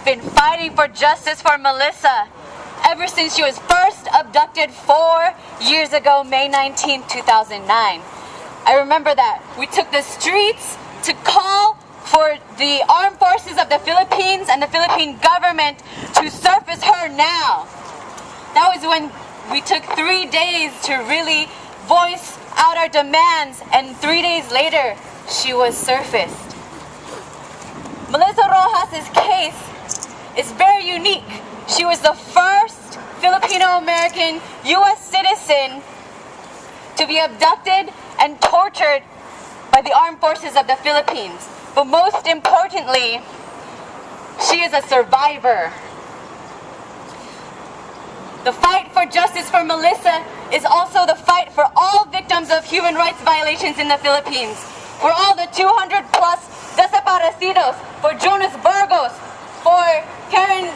been fighting for justice for Melissa ever since she was first abducted 4 years ago, May 19, 2009. I remember that. We took the streets to call for the armed forces of the Philippines and the Philippine government to surface her now. That was when we took 3 days to really voice out our demands, and 3 days later, she was surfaced. Melissa Rojas' case is very unique. She was the first Filipino-American U.S. citizen to be abducted and tortured by the armed forces of the Philippines. But most importantly, she is a survivor. The fight for justice for Melissa is also the fight for all victims of human rights violations in the Philippines. For all the 200 plus desaparecidos, for Jonas Burgos, for Karen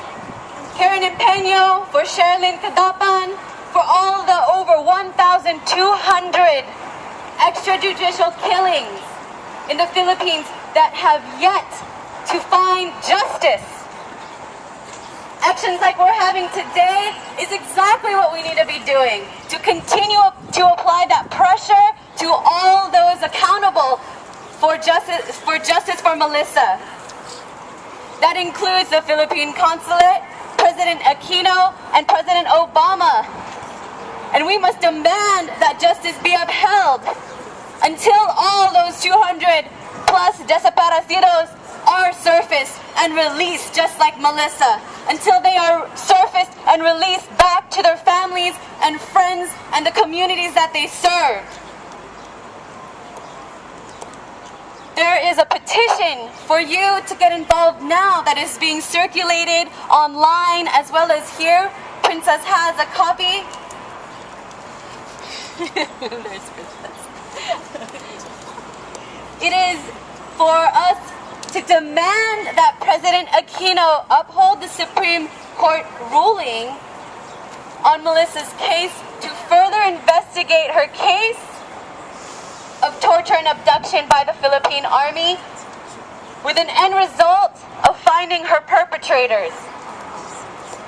Empeño, for Sherilyn Cadapan, for all the over 1,200 extrajudicial killings in the Philippines that have yet to find justice. Actions like we're having today is exactly what we need to be doing to continue to apply that pressure to all those accountable for justice for Melissa. That includes the Philippine Consulate, President Aquino, and President Obama. And we must demand that justice be upheld until all those 200 plus desaparecidos are surfaced and released just like Melissa. Until they are surfaced and released back to their families and friends and the communities that they serve. There is a petition for you to get involved now that is being circulated online as well as here. Princess has a copy. There's Princess. It is for us to demand that President Aquino uphold the Supreme Court ruling on Melissa's case to further investigate her case of torture and abduction by the Philippine Army with an end result of finding her perpetrators.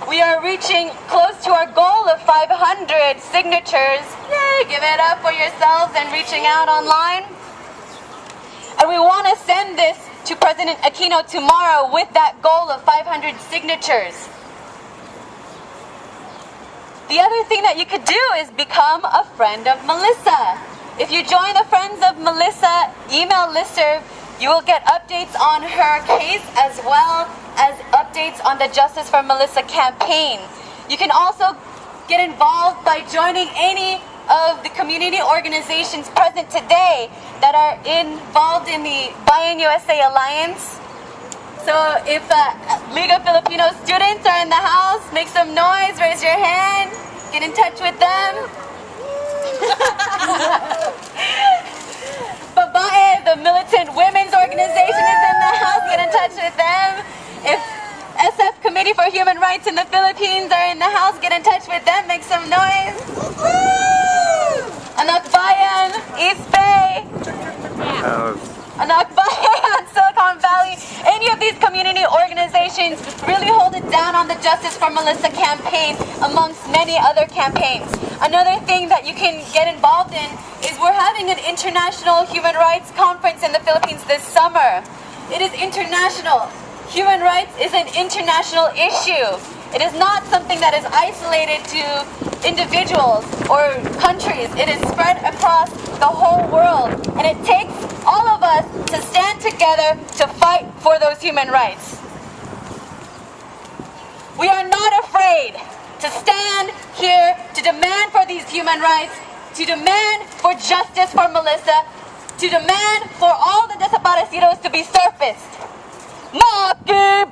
We are reaching close to our goal of 500 signatures. Yay, give it up for yourselves and reaching out online. And we want to send this to President Aquino tomorrow with that goal of 500 signatures. The other thing that you could do is become a friend of Melissa. If you join the Friends of Melissa email listserv, you will get updates on her case as well as updates on the Justice for Melissa campaign. You can also get involved by joining any of the community organizations present today that are involved in the Bayan USA Alliance. So if League of Filipino students are in the house, make some noise, raise your hand, get in touch with them. Babae, the militant women's organization, is in the house, get in touch with them. If SF Committee for Human Rights in the Philippines are in the house, get in touch with them, make some noise. Anak Bayan, East Bay, Anak Bayan, Silicon Valley, any of these community organizations really hold it down on the Justice for Melissa campaign amongst many other campaigns. Another thing that you can get involved in is we're having an international human rights conference in the Philippines this summer. It is international. Human rights is an international issue. It is not something that is isolated to individuals or countries. It is spread across the whole world. And it takes all of us to stand together to fight for those human rights. We are not afraid to stand here to demand for these human rights, to demand for justice for Melissa, to demand for all the desaparecidos to be surfaced. Naki